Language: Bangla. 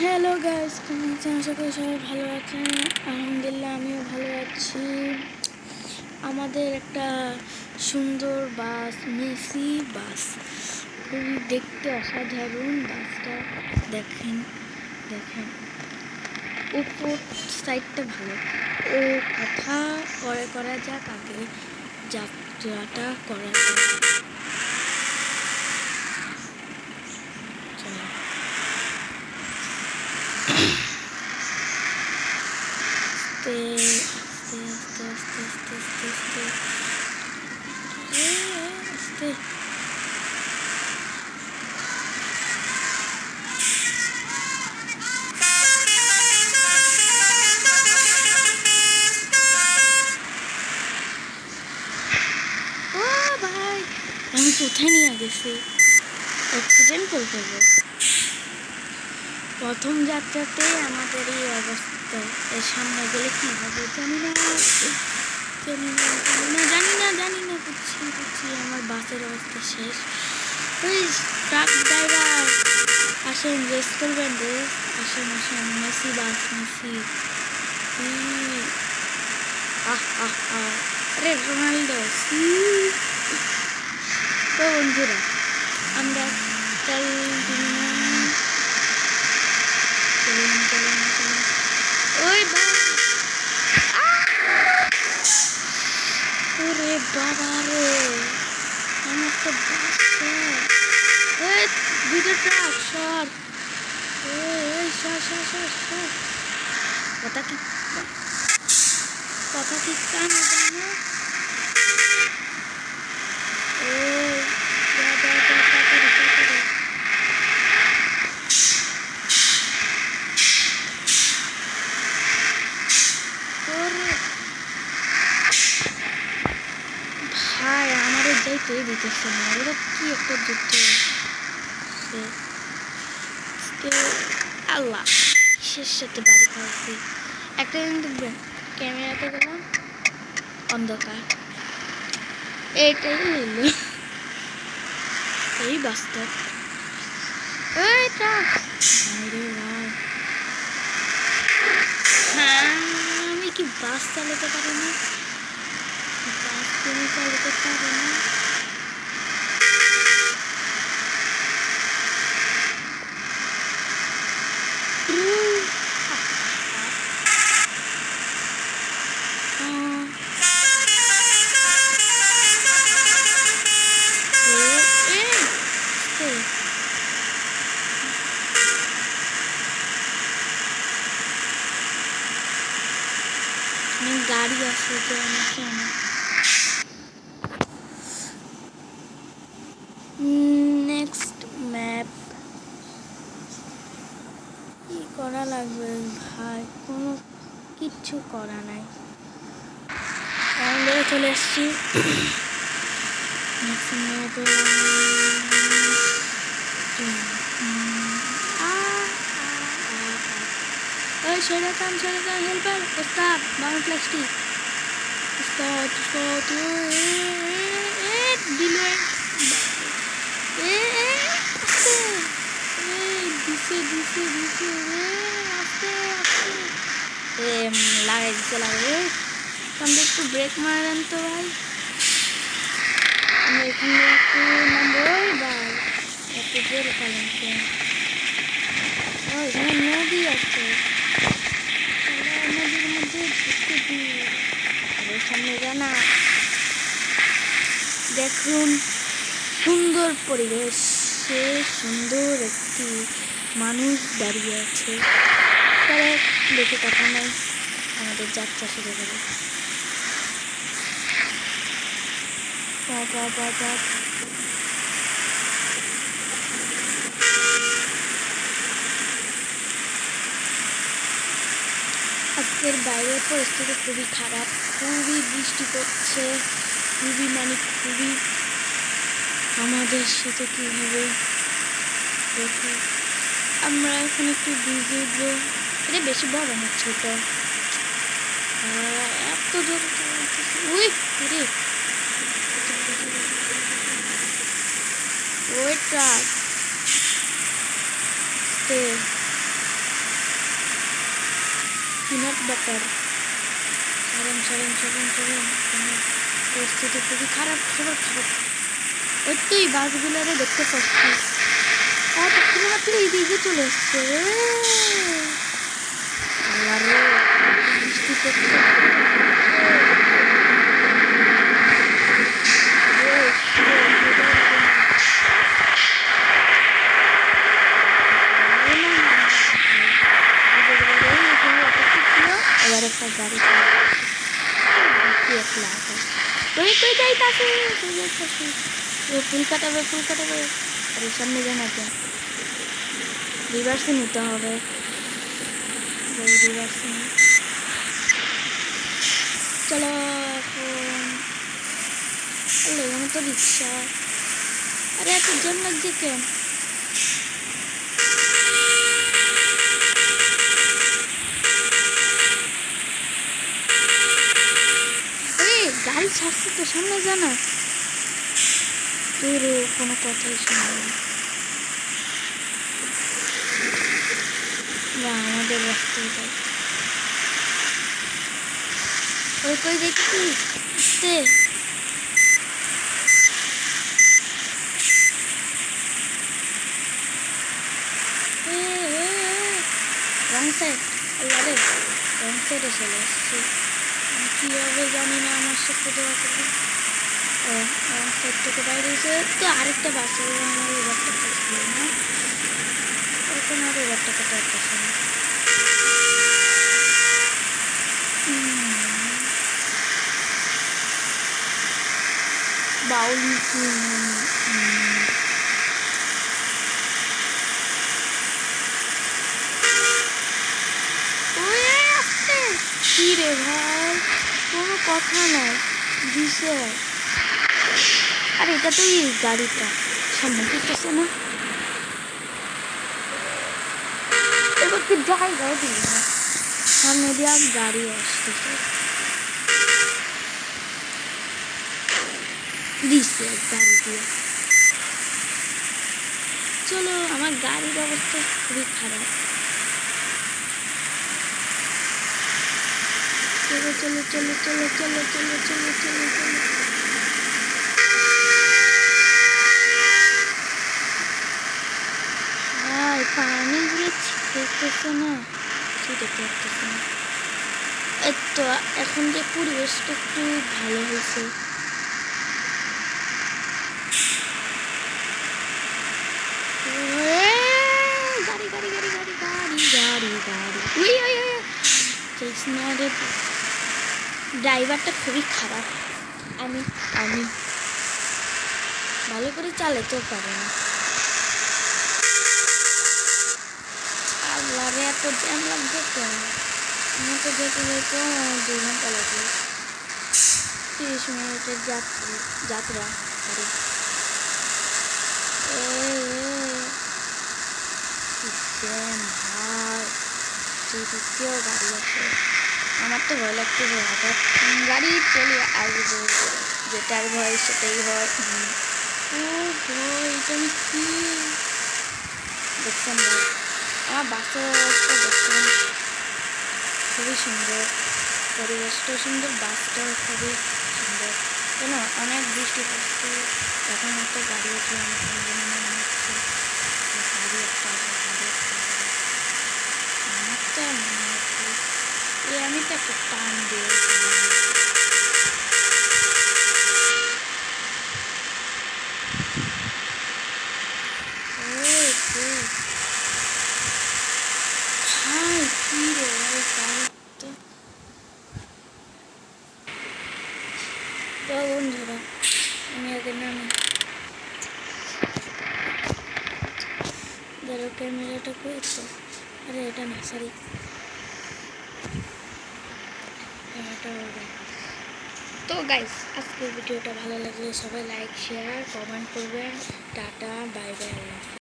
হ্যালো গাইস, কেমন আছেন? আশা করি সবাই ভালো আছেন। আলহামদুলিল্লাহ, আমিও ভালো আছি। আমাদের একটা সুন্দর বাস, মেসি বাস, খুবই দেখতে অসাধারণ বাসটা। দেখেন দেখেন উপর সাইডটা ভালো। ও কথা করা যাক, আগে যাত্রাটা করা যাক। আস্তে আস্তে আস্তে আস্তে আস্তে আস্তে আস্তে আস্তে। ও ভাই, আমি কোথায় নিয়ে গেছি? অ্যাক্সিডেন্ট করে ফেলবো। প্রথম যাত্রাতে আমাদের এই অবস্থা। এর সামনে গেলে কি হবে জানি না, বুঝছি আমার বাসের অবস্থা শেষ। ওই ট্রাক ড্রাইভার, আসেন রেস করবেন, রেস। আসেন আসেন, মেসি বাস, মেসি। আরে রোনাল্ডো। তো বন্ধুরা, আমরা ওই ওরে বাবা রে, আমার তো দুটো ট্রাক সর। কথা কি কানে জানো? ভাই আমারও যাইতেই দিতেছে না, ওরা কি একটা যুদ্ধ। আল্লাহ শেষ সাথে বাড়ি খাওয়াচ্ছি। একটা দিন দেখবেন, ক্যামেরাতে গেলাম, অন্ধকার। এইটাই হইল এই বাস্তব। হ্যাঁ, আমি কি বাস চালাতে পারি না? বাস তুমি চালাতে পারি না? গাড়ি আছে যে নেক্সট ম্যাপ কি করা লাগবে ভাই? কোনো কিচ্ছু করা নাই, আমরা চলে এসছি নেক্সট ম্যাপে। সেটা কাম হেল্পার ওস্তাদ, বাংলা প্লাস্টিক ওস্তাদ ওস্তাদ দিল লাগাই দিচ্ছে আমরা একটু ব্রেক মারেন তো ভাই। আমরা এখানে একটু নামবো। ওই ভাই এত জোরে পালেন কেন? এখানে নদী আছে, নদীর মধ্যে ঢুকতে দিই। সামনে জানা দেখুন, সুন্দর পরিবেশ, সে সুন্দর একটি মানুষ দাঁড়িয়ে আছে। তারা দেখে কথা নাই, আমাদের যাত্রা শুরু হবে। আজকের বাইরের পরিস্থিতি খুবই খারাপ, খুবই বৃষ্টি পড়ছে, খুবই খুবই। আমাদের সাথে কী হবে দেখো। আমরা এখন একটু বিজি উঠবো। এটা বেশি বড় না, ছোট। এত জোরে ওই ট্রাক ব্যাপার। সরেন সরেন সরেন সরেন, পরিস্থিতি খুবই খারাপ, খবর খারাপ। ওই তো এই বাসগুলোরে দেখতে পাচ্ছি, তখন মাত্র এই দিকে চলে এসছে। আল্লাহ রে, বৃষ্টি পড়ছে। এবার একটা গাড়ি ফুল কাটাবে, ফুল কাটাবে। আরে সামনে যান, আগে রিভার্সে নিতে হবে। রিভার্সে চলো এখন। এখানে তো রিক্সা। আরে এত জ্যাম লাগছে কেন? গাড়ি ছাড়ছে তো, সামনে জানা তোর কোনো কথাই শুনবে না, আমাদের রাস্তায় যাই। ওই কই দেখছি আসতে। রং সাইড, আল্লাহ রে, রং সাইডে চলে আসছি। কীভাবে জানি না, আমার সাথে দেওয়া করবে। ও রং সাইড থেকে বাইরে এসে তো আরেকটা বাস, আমার এবারটা ছিল না, ওখানে আর এবারটা কথা একটা শোনা। বাউলি কি রে ভাই, কোনো কথা নাই দিছে। আর এটা তো এই গাড়িটা সামনে দিতেছে না, এবার কি জায়গাও দিল না, সামনে দিয়ে গাড়ি আসতেছে। দিচ্ছে গাড়ি দিয়ে। চলো, আমার গাড়ির অবস্থা খুবই খারাপ। চলো চলো চলো চলো চলো চলো চলো চলো চলো। আর পানিগুলো ছিটতেছে না, ছিটে পড়তেছে না। এই তো এখন যে পরিবেশটা একটু ভালো হয়েছে। গাড়ি গাড়ি গাড়ি গাড়ি গাড়ি গাড়ি গাড়ি, ওই ওই ওই ড্রাইভারটা খুবই খারাপ। আমি আমি ভালো করে চালাতেও পারি না। আল্লাহ রে, এত জ্যাম লাগছে কেন? আমাকে যেতে যেতে 2 ঘন্টা লাগবে, 30 মিনিটের যাত্রা। কেউ গাড়ি আছে, আমার তো ভয় লাগতেছে। হঠাৎ গাড়ি চলে আসবে, যেটার ভয় সেটাই হয়। ও ভয়, এটা আমি কি দেখছেন? আমার বাসটা দেখছেন, খুবই সুন্দর, পরিবেশটাও সুন্দর, বাসটাও খুবই সুন্দর। কেন অনেক বৃষ্টি পড়ছে, এখন একটা গাড়ি আছে, অনেক সুন্দর মনে হচ্ছে। গাড়ি একটা আমি তো একটা টান দিয়ে কি রে বন্ধুরা, আমি আগে নামি ধরো ক্যামেরাটা করেছে। আরে এটা না, সরি, তো গাইস আজকের ভিডিওটা ভালো লাগলে সবাই লাইক শেয়ার কমেন্ট করবেন। টাটা, বাই বাই, আল্লাহ।